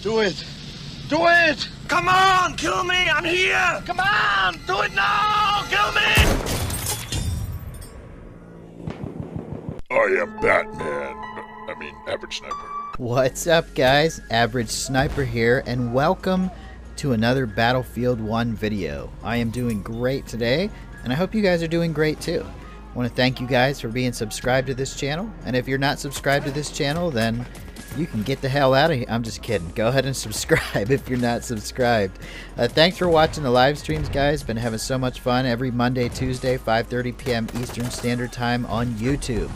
Do it! Do it! Come on, kill me! I'm here! Come on! Do it now! Kill me! I am Batman. I mean, Average Sniper. What's up, guys? Average Sniper here, and welcome to another Battlefield 1 video. I am doing great today, and I hope you guys are doing great too. I want to thank you guys for being subscribed to this channel, and if you're not subscribed to this channel, then you can get the hell out of here. I'm just kidding. Go ahead and subscribe if you're not subscribed. Thanks for watching the live streams, guys. Been having so much fun every Monday, Tuesday, 5:30 p.m. Eastern Standard Time on YouTube.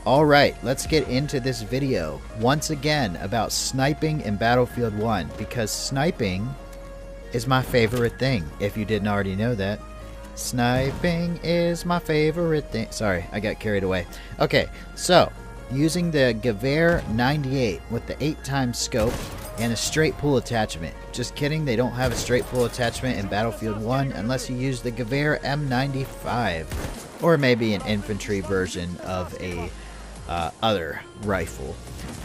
Alright, let's get into this video once again about sniping in Battlefield 1, because sniping is my favorite thing, if you didn't already know that. Sniping is my favorite thing. Sorry, I got carried away. Okay, so using the Gewehr 98 with the 8x scope and a straight pull attachment. Just kidding, they don't have a straight pull attachment in Battlefield 1 unless you use the Gewehr M95, or maybe an infantry version of a other rifle.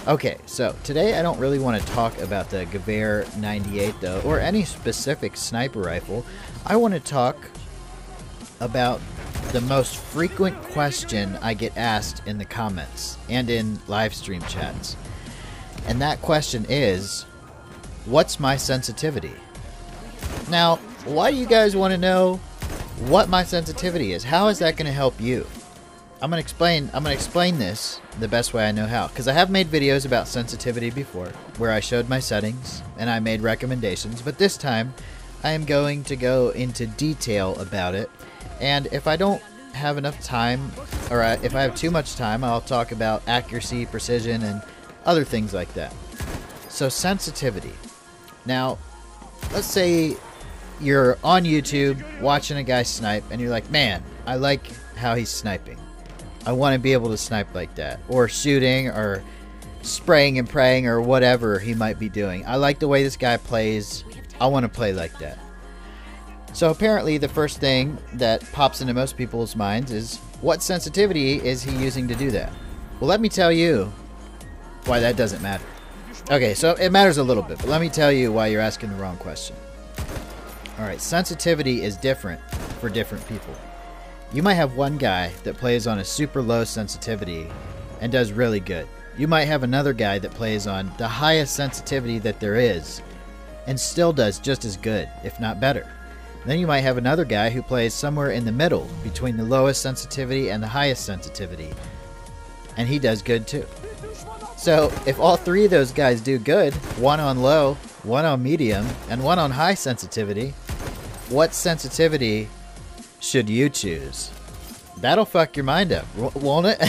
Okay, so today I don't really want to talk about the Gewehr 98 though, or any specific sniper rifle. I want to talk about the most frequent question I get asked in the comments and in live stream chats. And that question is, what's my sensitivity? Now, why do you guys want to know what my sensitivity is? How is that going to help you? I'm gonna explain this the best way I know how, because I have made videos about sensitivity before where I showed my settings and I made recommendations, but this time I am going to go into detail about it. And if I don't have enough time, or if I have too much time, I'll talk about accuracy, precision, and other things like that. So sensitivity. Now, let's say you're on YouTube watching a guy snipe and you're like, man, I like how he's sniping. I want to be able to snipe like that, or shooting, or spraying and praying, or whatever he might be doing. I like the way this guy plays. I want to play like that. So apparently the first thing that pops into most people's minds is, what sensitivity is he using to do that? Well, let me tell you why that doesn't matter. Okay, so it matters a little bit, but let me tell you why you're asking the wrong question. Alright, sensitivity is different for different people. You might have one guy that plays on a super low sensitivity and does really good. You might have another guy that plays on the highest sensitivity that there is and still does just as good, if not better. Then you might have another guy who plays somewhere in the middle between the lowest sensitivity and the highest sensitivity, and he does good too. So if all three of those guys do good, one on low, one on medium, and one on high sensitivity, what sensitivity should you choose? That'll fuck your mind up, won't it?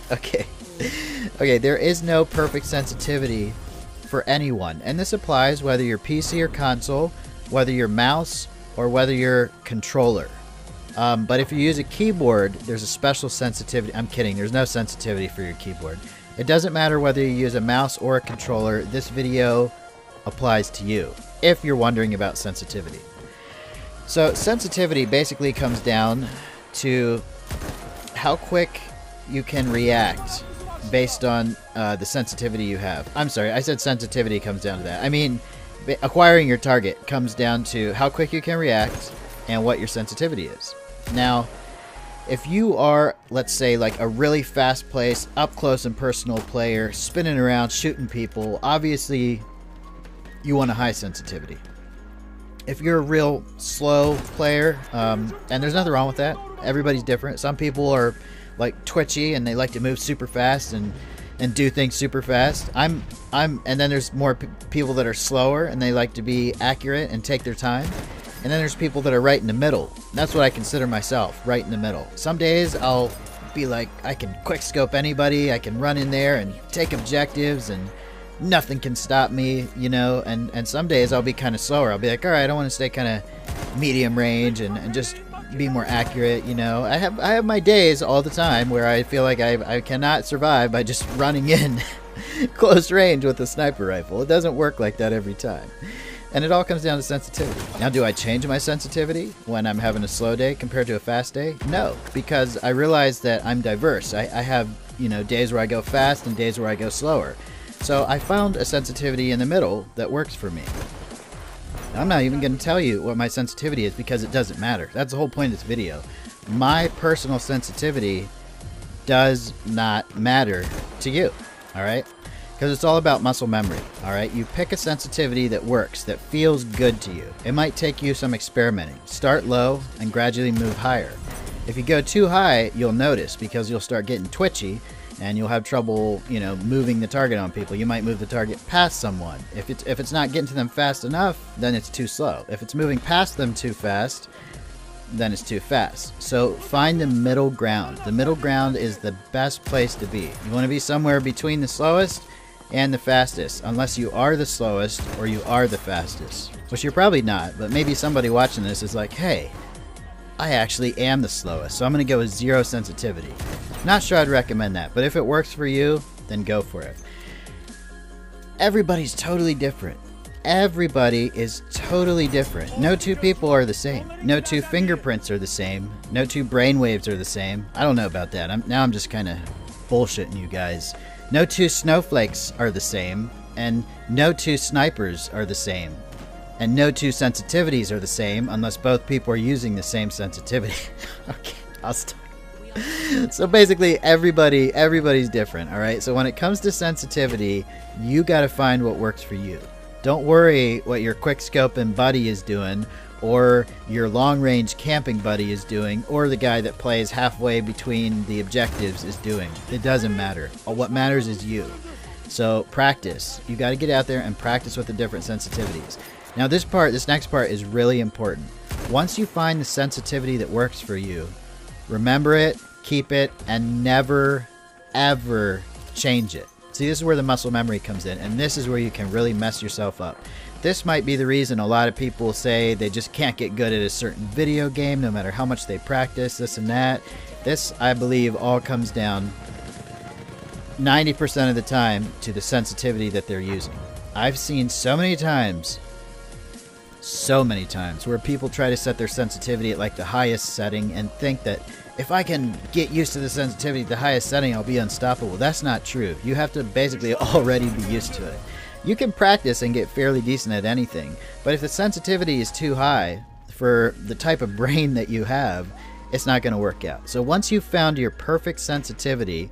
Okay, there is no perfect sensitivity for anyone, and this applies whether you're PC or console, whether you're mouse, or whether you're controller. But if you use a keyboard, there's a special sensitivity. I'm kidding, there's no sensitivity for your keyboard. It doesn't matter whether you use a mouse or a controller. This video applies to you, if you're wondering about sensitivity. So sensitivity basically comes down to how quick you can react based on the sensitivity you have. I'm sorry, I said sensitivity comes down to that. I mean, acquiring your target comes down to how quick you can react and what your sensitivity is. Now, if you are, let's say, like a really fast-paced, up-close and personal player, spinning around, shooting people, obviously you want a high sensitivity. If you're a real slow player, and there's nothing wrong with that, everybody's different. Some people are like twitchy and they like to move super fast and do things super fast. And then there's more people that are slower and they like to be accurate and take their time. And then there's people that are right in the middle. That's what I consider myself, right in the middle. Some days I'll be like, I can quick scope anybody, I can run in there and take objectives and nothing can stop me, you know, and some days I'll be kind of slower. I'll be like, all right, I want to stay kind of medium range and just be more accurate, you know. I have my days all the time where I feel like I cannot survive by just running in close range with a sniper rifle. It doesn't work like that every time. And it all comes down to sensitivity. Now, do I change my sensitivity when I'm having a slow day compared to a fast day? No, because I realize that I'm diverse. I have, you know, days where I go fast and days where I go slower. So I found a sensitivity in the middle that works for me. I'm not even going to tell you what my sensitivity is because it doesn't matter. That's the whole point of this video. My personal sensitivity does not matter to you, alright? Because it's all about muscle memory, alright? You pick a sensitivity that works, that feels good to you. It might take you some experimenting. Start low and gradually move higher. If you go too high, you'll notice because you'll start getting twitchy and you'll have trouble, you know, moving the target on people. You might move the target past someone. If it's not getting to them fast enough, then it's too slow. If it's moving past them too fast, then it's too fast. So find the middle ground. The middle ground is the best place to be. You want to be somewhere between the slowest and the fastest, unless you are the slowest or you are the fastest, which you're probably not, but maybe somebody watching this is like, hey, I actually am the slowest, so I'm going to go with 0 sensitivity. Not sure I'd recommend that, but if it works for you, then go for it. Everybody's totally different. Everybody is totally different. No two people are the same. No two fingerprints are the same. No two brainwaves are the same. I don't know about that. Now I'm just kind of bullshitting you guys. No two snowflakes are the same, and no two snipers are the same. And no two sensitivities are the same unless both people are using the same sensitivity. Okay, I'll stop. So basically everybody's different, alright? So when it comes to sensitivity, you gotta find what works for you. Don't worry what your quickscoping buddy is doing, or your long-range camping buddy is doing, or the guy that plays halfway between the objectives is doing. It doesn't matter. What matters is you. So practice. You gotta get out there and practice with the different sensitivities. Now this next part is really important. Once you find the sensitivity that works for you, remember it, keep it, and never, ever change it. See, this is where the muscle memory comes in, and this is where you can really mess yourself up. This might be the reason a lot of people say they just can't get good at a certain video game no matter how much they practice, this and that. This, I believe, all comes down 90% of the time to the sensitivity that they're using. I've seen so many times where people try to set their sensitivity at like the highest setting and think that if I can get used to the sensitivity at the highest setting, I'll be unstoppable. That's not true. You have to basically already be used to it. You can practice and get fairly decent at anything, but if the sensitivity is too high for the type of brain that you have, it's not going to work out. So once you've found your perfect sensitivity,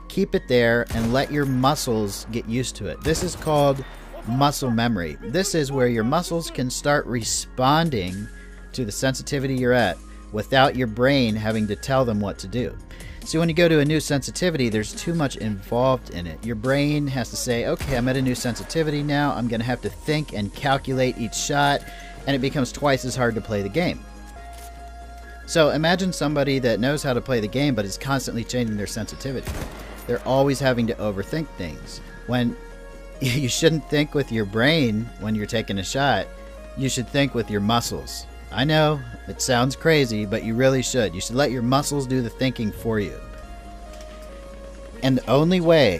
keep it there and let your muscles get used to it. This is called muscle memory. This is where your muscles can start responding to the sensitivity you're at without your brain having to tell them what to do. So when you go to a new sensitivity, there's too much involved in it. Your brain has to say, okay, I'm at a new sensitivity now. I'm going to have to think and calculate each shot, and it becomes twice as hard to play the game. So imagine somebody that knows how to play the game but is constantly changing their sensitivity. They're always having to overthink things. When you shouldn't think with your brain when you're taking a shot, you should think with your muscles. I know, it sounds crazy, but you really should. You should let your muscles do the thinking for you. And the only way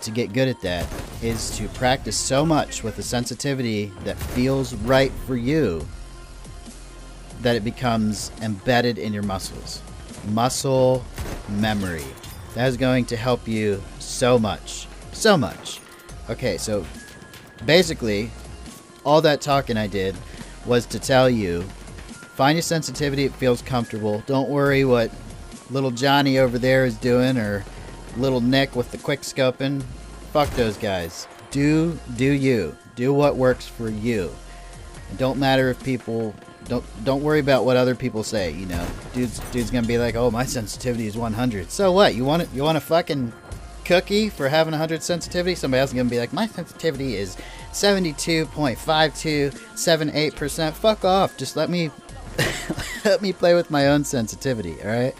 to get good at that is to practice so much with the sensitivity that feels right for you that it becomes embedded in your muscles. Muscle memory. That is going to help you so much. So much. Okay, so basically, all that talking I did was to tell you, find a sensitivity that feels comfortable. Don't worry what little Johnny over there is doing, or little Nick with the quick scoping. Fuck those guys. Do you. Do what works for you. It don't matter if people don't worry about what other people say, you know. Dude's gonna be like, oh, my sensitivity is 100. So what? You want a fucking cookie for having 100 sensitivity? Somebody else is gonna be like, my sensitivity is 72.5278%. Fuck off. Just let me let me play with my own sensitivity, alright?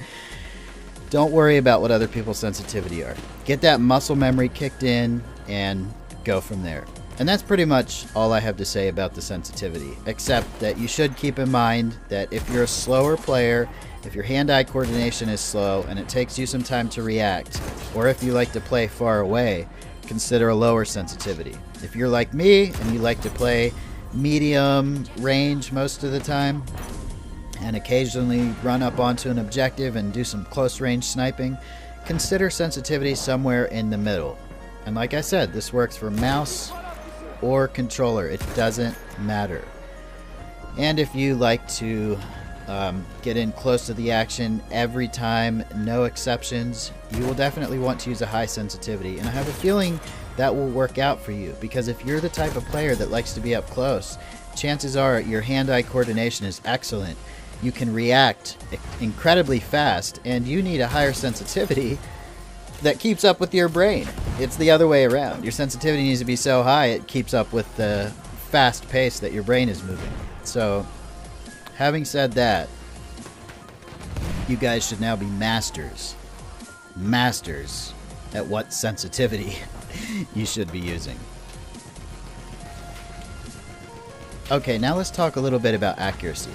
Don't worry about what other people's sensitivity are. Get that muscle memory kicked in and go from there. And that's pretty much all I have to say about the sensitivity, except that you should keep in mind that if you're a slower player, if your hand-eye coordination is slow and it takes you some time to react, or if you like to play far away, consider a lower sensitivity. If you're like me and you like to play medium range most of the time and occasionally run up onto an objective and do some close range sniping, consider sensitivity somewhere in the middle. And like I said, this works for mouse or controller. It doesn't matter. And if you like to get in close to the action every time, no exceptions, you will definitely want to use a high sensitivity. And I have a feeling that will work out for you, because if you're the type of player that likes to be up close, chances are your hand-eye coordination is excellent. You can react incredibly fast, and you need a higher sensitivity that keeps up with your brain. It's the other way around. Your sensitivity needs to be so high it keeps up with the fast pace that your brain is moving. So, having said that, you guys should now be masters at what sensitivity you should be using. Okay, now let's talk a little bit about accuracy.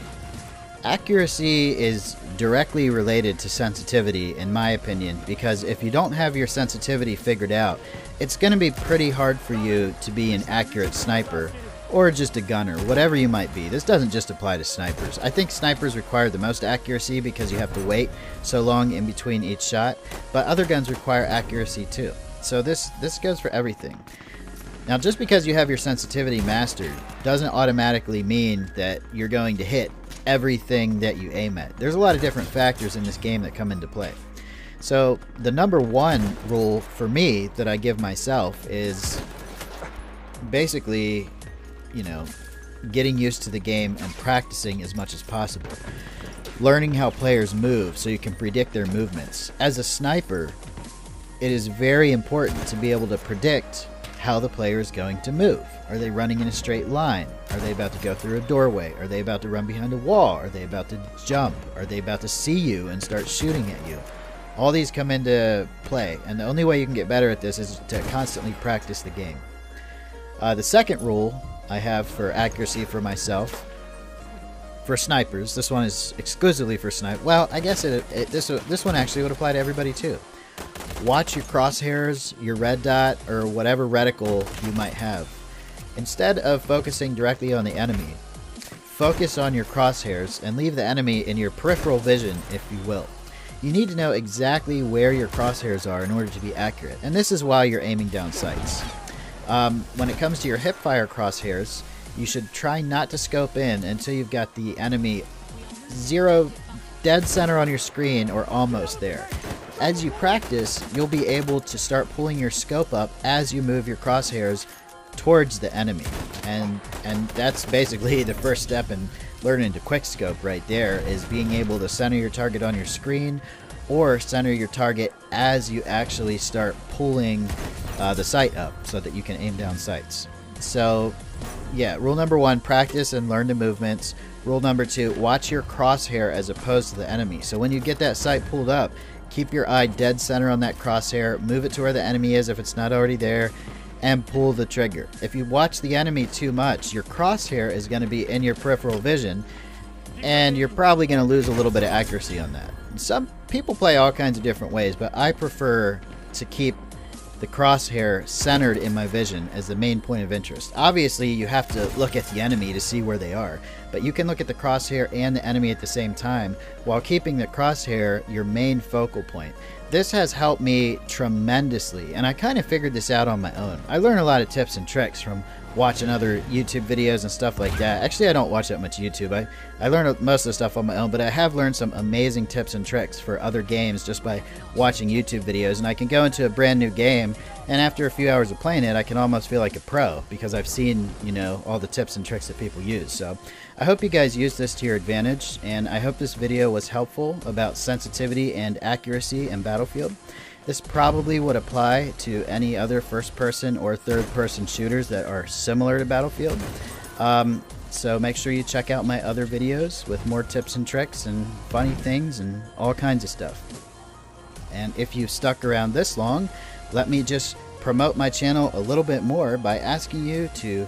Accuracy is directly related to sensitivity, in my opinion, because if you don't have your sensitivity figured out, it's going to be pretty hard for you to be an accurate sniper, or just a gunner, whatever you might be. This doesn't just apply to snipers. I think snipers require the most accuracy because you have to wait so long in between each shot, but other guns require accuracy too. So this goes for everything. Now, just because you have your sensitivity mastered doesn't automatically mean that you're going to hit everything that you aim at. There's a lot of different factors in this game that come into play. So the number one rule for me that I give myself is basically, you know, getting used to the game and practicing as much as possible. Learning how players move so you can predict their movements. As a sniper, it is very important to be able to predict how the player is going to move. Are they running in a straight line? Are they about to go through a doorway? Are they about to run behind a wall? Are they about to jump? Are they about to see you and start shooting at you? All these come into play, and the only way you can get better at this is to constantly practice the game. The second rule I have for accuracy for myself, for snipers, this one is exclusively for snipers. Well, I guess this one actually would apply to everybody too. Watch your crosshairs, your red dot, or whatever reticle you might have. Instead of focusing directly on the enemy, focus on your crosshairs and leave the enemy in your peripheral vision, if you will. You need to know exactly where your crosshairs are in order to be accurate, and this is while you're aiming down sights. When it comes to your hipfire crosshairs, you should try not to scope in until you've got the enemy dead center on your screen or almost there. As you practice, you'll be able to start pulling your scope up as you move your crosshairs towards the enemy, and that's basically the first step in learning to quickscope right there, is being able to center your target on your screen or center your target as you actually start pulling the sight up so that you can aim down sights. So yeah, rule number one, practice and learn the movements. Rule number two, watch your crosshair as opposed to the enemy. So when you get that sight pulled up, keep your eye dead center on that crosshair, move it to where the enemy is if it's not already there, and pull the trigger. If you watch the enemy too much, your crosshair is going to be in your peripheral vision, and you're probably going to lose a little bit of accuracy on that. Some people play all kinds of different ways, but I prefer to keep the crosshair centered in my vision as the main point of interest. Obviously, you have to look at the enemy to see where they are, but you can look at the crosshair and the enemy at the same time while keeping the crosshair your main focal point. This has helped me tremendously, and I kind of figured this out on my own. I learned a lot of tips and tricks from watching other YouTube videos and stuff like that. Actually, I don't watch that much YouTube. I learned most of the stuff on my own, but I have learned some amazing tips and tricks for other games just by watching YouTube videos. And I can go into a brand new game, and after a few hours of playing it, I can almost feel like a pro because I've seen, you know, all the tips and tricks that people use. So I hope you guys use this to your advantage, and I hope this video was helpful about sensitivity and accuracy in Battlefield. This probably would apply to any other first-person or third-person shooters that are similar to Battlefield. So make sure you check out my other videos with more tips and tricks and funny things and all kinds of stuff. And if you've stuck around this long, let me just promote my channel a little bit more by asking you to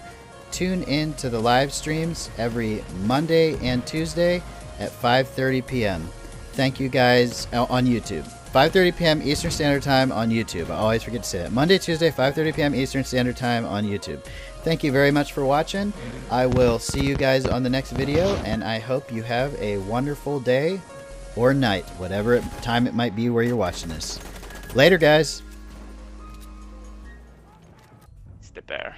tune in to the live streams every Monday and Tuesday at 5:30 p.m. Thank you guys on YouTube. 5:30 p.m. Eastern Standard Time on YouTube. I always forget to say that. Monday, Tuesday, 5:30 p.m. Eastern Standard Time on YouTube. Thank you very much for watching. I will see you guys on the next video, and I hope you have a wonderful day or night, whatever time it might be where you're watching this. Later, guys. bear.